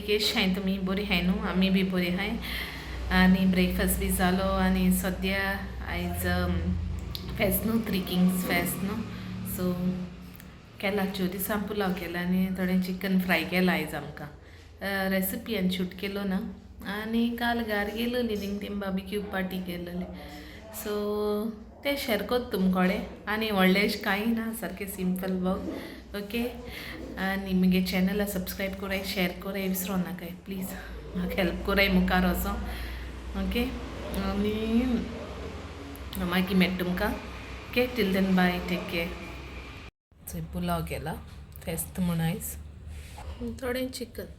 केश हाय तुमी बरी हाय न्हू आमी बी बरी हाय आनी ब्रेकफास्ट बी जालो आनी सद्या आयज फेस्त न्हू 3 किंग्स फेस्त न्हू सो केला 4 दिसां पुलाव केला आनी थोडें चिकन फ्राय केला आयज आमकां रेसिपी हांवें शूट केलो ना आनी काल घार गेलोली थिंग तें बार्बेक्यू पार्टी केलोली सो ते शेअर कोत तुमकोडे आनी व्हडलेंश कांय ना सारकें सिंपल व्लॉग ओके आनी मुगे चॅनला सबस्क्रायब कोराय शेअर कोराय विसरो नाकाय प्लीज म्हाका हेल्प कोराय मुखार वचो ओके आनी मागीर मेट तुमकां okay till then bye take care pulao केला फेस्त म्हूण आयज थोडें चिकन